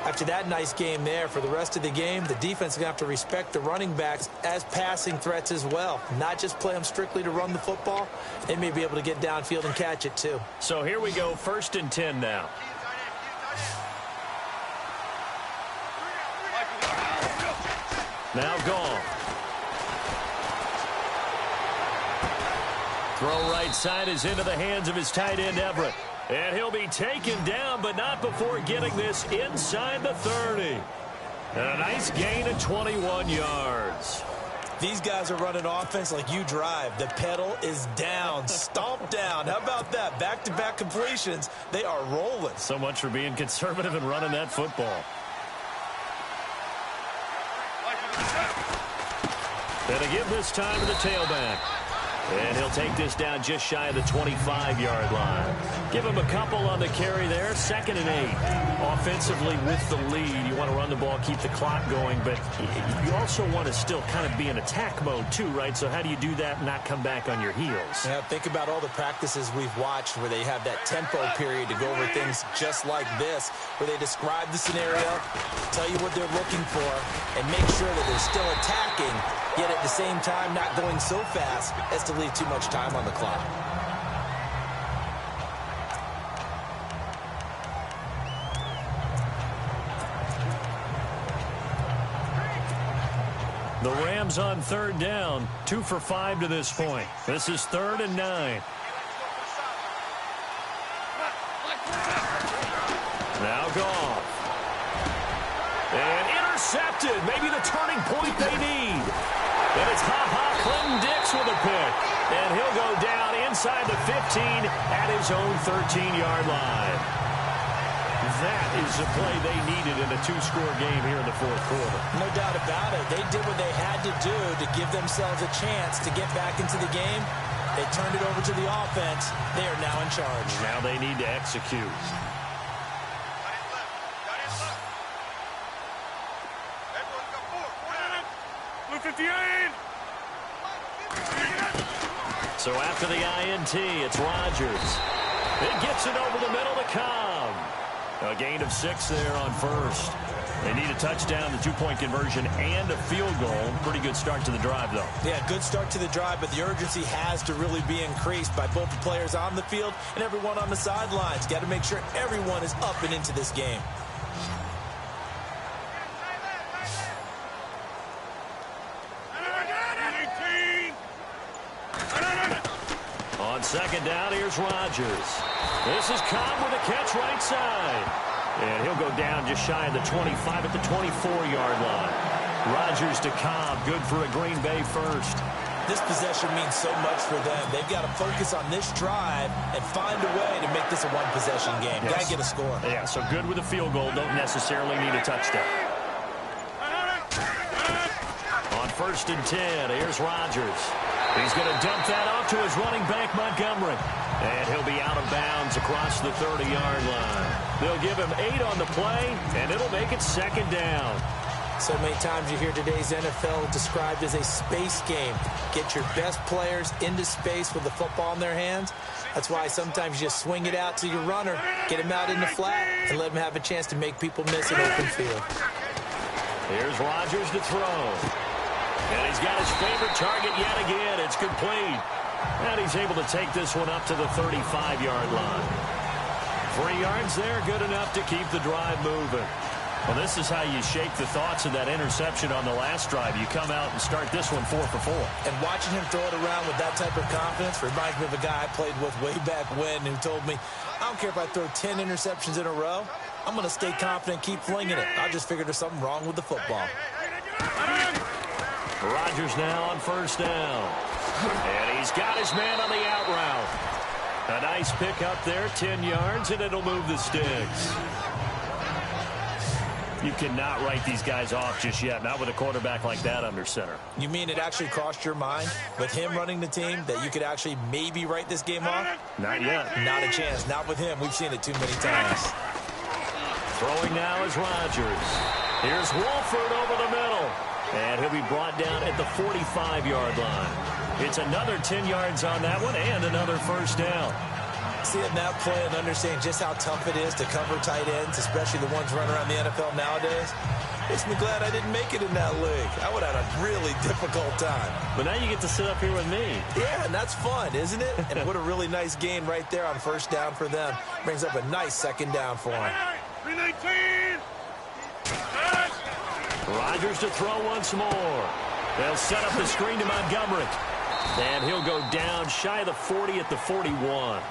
After that nice game there, for the rest of the game, the defense is going to have to respect the running backs as passing threats as well. Not just play them strictly to run the football. They may be able to get downfield and catch it too. So here we go, 1st and 10 now. Now gone. Throw right side is into the hands of his tight end, Everett. And he'll be taken down, but not before getting this inside the 30. And a nice gain of 21 yards. These guys are running offense like you drive. The pedal is down, stomp down. How about that? Back-to-back completions. They are rolling. So much for being conservative and running that football. And to give this time to the tailback. And he'll take this down just shy of the 25-yard line. Give him a couple on the carry there. 2nd and 8. Offensively with the lead, you want to run the ball, keep the clock going, but you also want to still kind of be in attack mode too, right? So how do you do that and not come back on your heels? Yeah, think about all the practices we've watched where they have that tempo period to go over things just like this, where they describe the scenario, tell you what they're looking for, and make sure that they're still attacking, yet at the same time not going so fast as to leave too much time on the clock. The Rams on 3rd down, 2 for 5 to this point. This is 3rd and 9. Now gone. And intercepted. Maybe the turning point they need. And it's Clinton-Dix with a pick. And he'll go down inside the 15 at his own 13-yard line. That is the play they needed in a 2-score game here in the 4th quarter. No doubt about it. They did what they had to do to give themselves a chance to get back into the game. They turned it over to the offense. They are now in charge. Now they need to execute. So after the INT, it's Rodgers. It gets it over the middle to Cobb. A gain of 6 there on 1st. They need a touchdown, the 2-point conversion, and a field goal. Pretty good start to the drive, though. Yeah, good start to the drive, but the urgency has to really be increased by both the players on the field and everyone on the sidelines. Got to make sure everyone is up and into this game. On 2nd down, here's Rodgers. This is Cobb with a catch right side. And he'll go down just shy of the 25 at the 24-yard line. Rodgers to Cobb, good for a Green Bay first. This possession means so much for them. They've got to focus on this drive and find a way to make this a one-possession game. Yes. Got to get a score. Yeah, so good with a field goal. Don't necessarily need a touchdown. On 1st and 10, here's Rodgers. He's going to dump that off to his running back, Montgomery. And he'll be out of bounds across the 30-yard line. They'll give him 8 on the play, and it'll make it 2nd down. So many times you hear today's NFL described as a space game. Get your best players into space with the football in their hands. That's why sometimes you just swing it out to your runner, get him out in the flat, and let him have a chance to make people miss an open field. Here's Rodgers to throw. And he's got his favorite target yet again. It's complete. And he's able to take this one up to the 35-yard line. 3 yards there, good enough to keep the drive moving. Well, this is how you shake the thoughts of that interception on the last drive. You come out and start this one 4 for 4. And watching him throw it around with that type of confidence reminds me of a guy I played with way back when who told me, I don't care if I throw 10 interceptions in a row. I'm going to stay confident, keep flinging it. I just figured there's something wrong with the football. Rodgers now on 1st down. And he's got his man on the out route. A nice pick up there, 10 yards, and it'll move the sticks. You cannot write these guys off just yet, not with a quarterback like that under center. You mean it actually crossed your mind with him running the team that you could actually maybe write this game off? Not yet. Not a chance. Not with him. We've seen it too many times. Throwing now is Rodgers. Here's Wolford over the middle. And he'll be brought down at the 45-yard line. It's another 10 yards on that one and another 1st down. Seeing that play and understanding just how tough it is to cover tight ends, especially the ones running around the NFL nowadays, makes me glad I didn't make it in that league. I would have had a really difficult time. But now you get to sit up here with me. Yeah, and that's fun, isn't it? And what a really nice gain right there on first down for them. Brings up a nice second down for them. 319. Rodgers to throw once more. They'll set up the screen to Montgomery. And he'll go down shy of the 40 at the 41.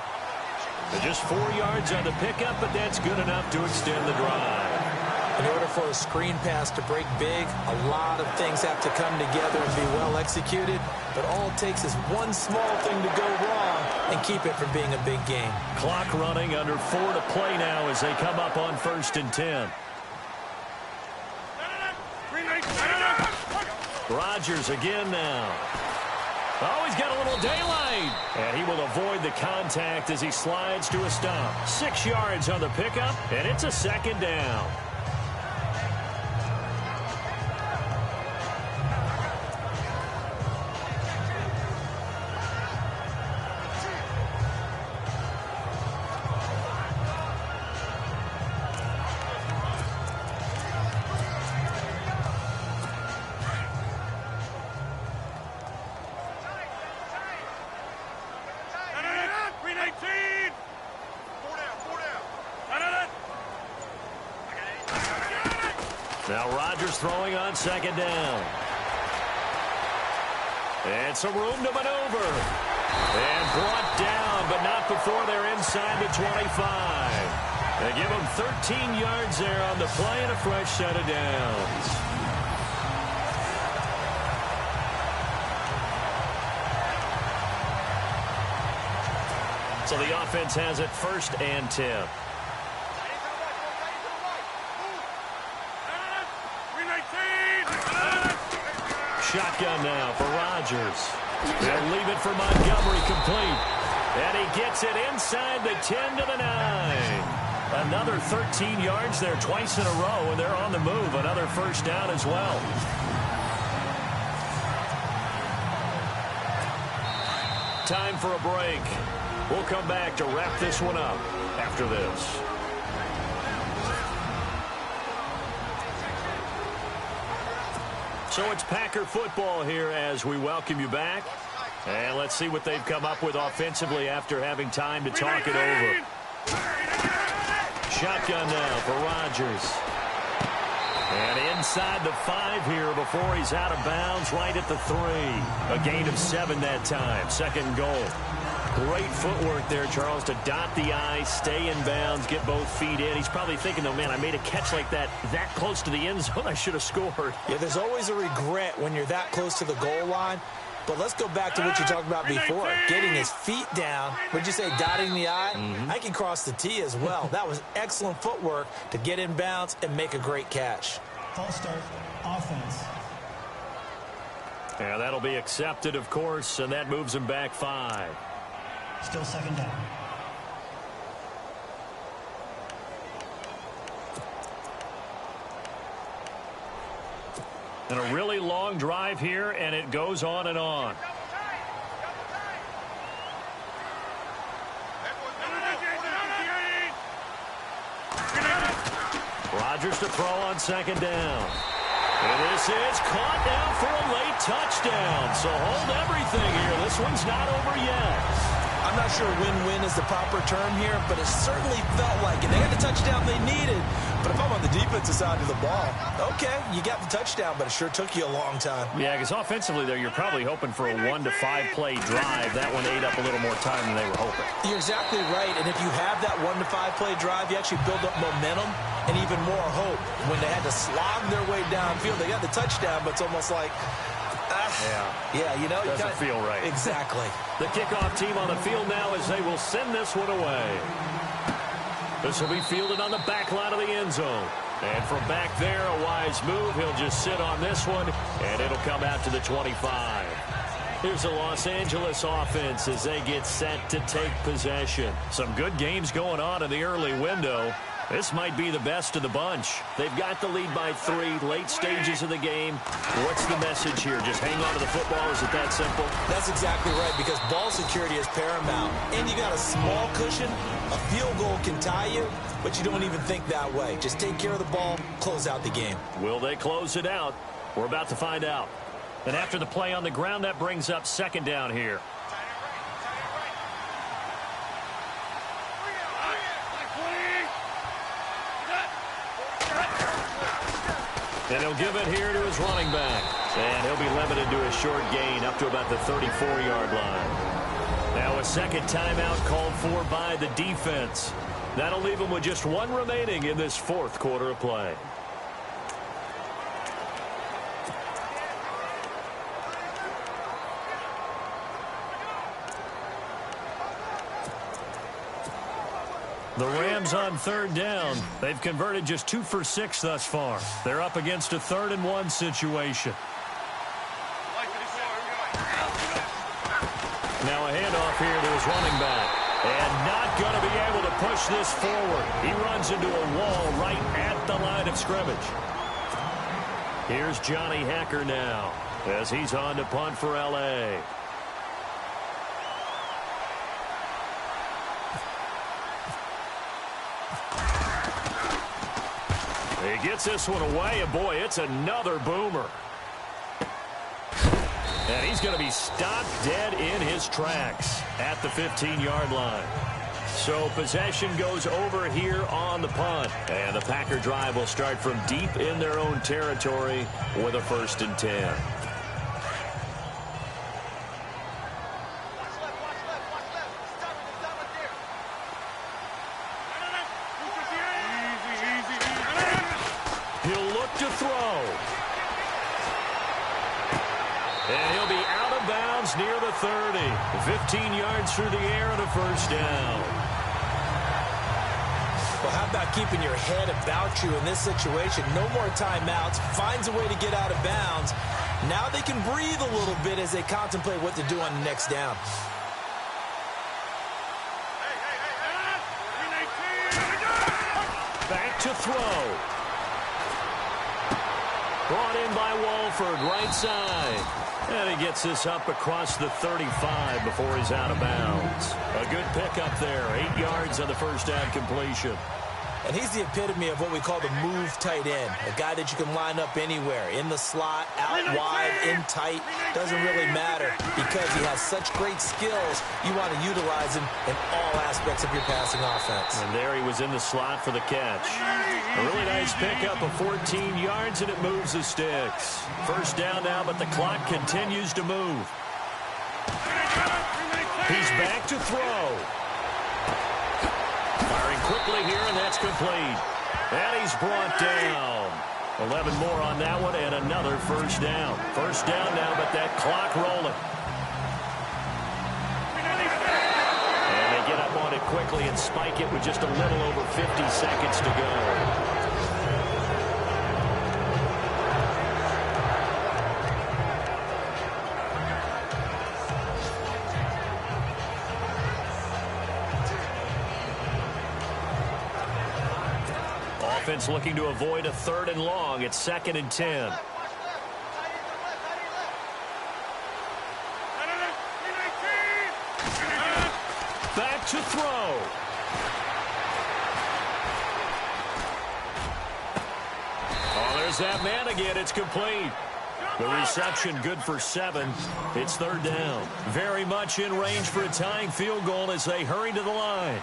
Just 4 yards on the pickup, but that's good enough to extend the drive. In order for a screen pass to break big, a lot of things have to come together and be well executed. But all it takes is one small thing to go wrong and keep it from being a big game. Clock running, under 4 to play now as they come up on 1st and 10. Rodgers again now. Oh, he's got a little daylight. And he will avoid the contact as he slides to a stop. 6 yards on the pickup, and it's a second down. Now Rodgers throwing on second down. And some room to maneuver. And brought down, but not before they're inside the 25. They give him 13 yards there on the play and a fresh set of downs. So the offense has it 1st and 10. Shotgun now for Rodgers. They'll leave it for Montgomery complete. And he gets it inside the 10 to the 9. Another 13 yards there twice in a row, and they're on the move. Another first down as well. Time for a break. We'll come back to wrap this one up after this. So it's Packer football here as we welcome you back. And let's see what they've come up with offensively after having time to talk it over. Shotgun now for Rodgers. And inside the 5 here before he's out of bounds right at the 3. A gain of 7 that time. 2nd and goal. Great footwork there, Charles, to dot the I, stay in bounds, get both feet in. He's probably thinking, though, man, I made a catch like that close to the end zone. I should have scored. Yeah, there's always a regret when you're that close to the goal line. But let's go back to what you talked about before. Getting his feet down. Would you say dotting the I? I can cross the T as well. That was excellent footwork to get in bounds and make a great catch. False start, offense. Yeah, that'll be accepted, of course, and that moves him back 5. Still 2nd down. And a really long drive here, and it goes on and on. Rodgers to throw on 2nd down. And this is caught now for a late touchdown. So hold everything here. This one's not over yet. I'm not sure win-win is the proper term here, but it certainly felt like it. They had the touchdown they needed, but if I'm on the defensive side of the ball, okay, you got the touchdown, but it sure took you a long time. Yeah, because offensively, though, you're probably hoping for a 1 to 5 play drive. That one ate up a little more time than they were hoping. You're exactly right, and if you have that 1 to 5 play drive, you actually build up momentum and even more hope. When they had to slog their way downfield, they got the touchdown, but it's almost like, yeah, you know, doesn't feel right. Exactly. The kickoff team on the field now as they will send this one away. This will be fielded on the back line of the end zone. And from back there, a wise move. He'll just sit on this one, and it'll come out to the 25. Here's the Los Angeles offense as they get set to take possession. Some good games going on in the early window. This might be the best of the bunch. They've got the lead by 3, late stages of the game. What's the message here? Just hang on to the football? Is it that simple? That's exactly right, because ball security is paramount. And you got a small cushion. A field goal can tie you, but you don't even think that way. Just take care of the ball, close out the game. Will they close it out? We're about to find out. And after the play on the ground, that brings up second down here. And he'll give it here to his running back. And he'll be limited to a short gain up to about the 34-yard line. Now a second timeout called for by the defense. That'll leave him with just 1 remaining in this 4th quarter of play. The Rams on 3rd down. They've converted just 2 for 6 thus far. They're up against a 3rd and 1 situation. Now a handoff here to his running back. And not going to be able to push this forward. He runs into a wall right at the line of scrimmage. Here's Johnny Hacker now as he's on to punt for L.A. He gets this one away, and boy, it's another boomer. And he's going to be stopped dead in his tracks at the 15-yard line. So possession goes over here on the punt. And the Packer drive will start from deep in their own territory with a 1st and 10. He'll look to throw. And he'll be out of bounds near the 30. 15 yards through the air and a 1st down. Well, how about keeping your head about you in this situation? No more timeouts. Finds a way to get out of bounds. Now they can breathe a little bit as they contemplate what to do on the next down. Back to throw. Brought in by Walford, right side. And he gets this up across the 35 before he's out of bounds. A good pickup there. 8 yards on the 1st down completion. And he's the epitome of what we call the move tight end. A guy that you can line up anywhere. In the slot, out wide, in tight. Doesn't really matter because he has such great skills. You want to utilize him in all aspects of your passing offense. And there he was in the slot for the catch. A really nice pickup of 14 yards, and it moves the sticks. 1st down now, but the clock continues to move. He's back to throw. Firing quickly here, and that's complete. And he's brought down. 11 more on that one, and another 1st down. 1st down now, but that clock rolling. And they get up on it quickly and spike it with just a little over 50 seconds to go. Offense looking to avoid a 3rd and long. It's 2nd and 10. Back to throw. Oh, there's that man again. It's complete. The reception good for 7. It's 3rd down. Very much in range for a tying field goal as they hurry to the line.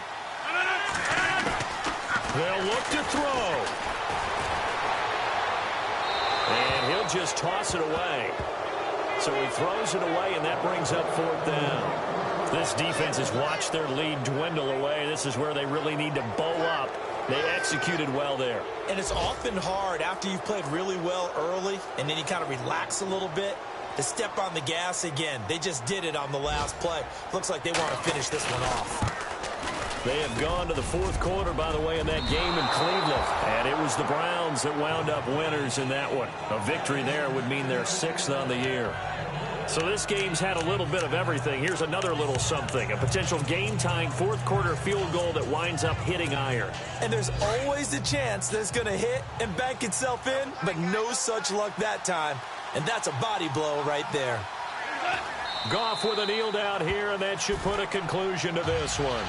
They'll look to throw. And he'll just toss it away. So he throws it away, and that brings up 4th down. This defense has watched their lead dwindle away. This is where they really need to bow up. They executed well there. And it's often hard after you've played really well early, and then you kind of relax a little bit, to step on the gas again. They just did it on the last play. Looks like they want to finish this one off. They have gone to the 4th quarter, by the way, in that game in Cleveland. And it was the Browns that wound up winners in that one. A victory there would mean they're 6th on the year. So this game's had a little bit of everything. Here's another little something. A potential game-tying fourth-quarter field goal that winds up hitting iron. And there's always a chance that it's going to hit and bank itself in, but no such luck that time. And that's a body blow right there. Goff with a kneel down here, and that should put a conclusion to this one.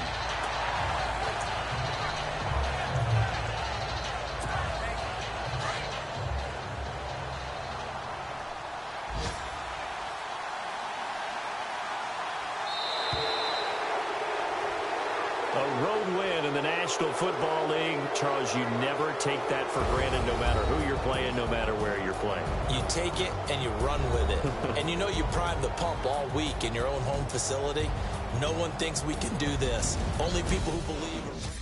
A road win in the National Football League. Charles, you never take that for granted no matter who you're playing, no matter where you're playing. You take it and you run with it. And you know you prime the pump all week in your own home facility. No one thinks we can do this. Only people who believe.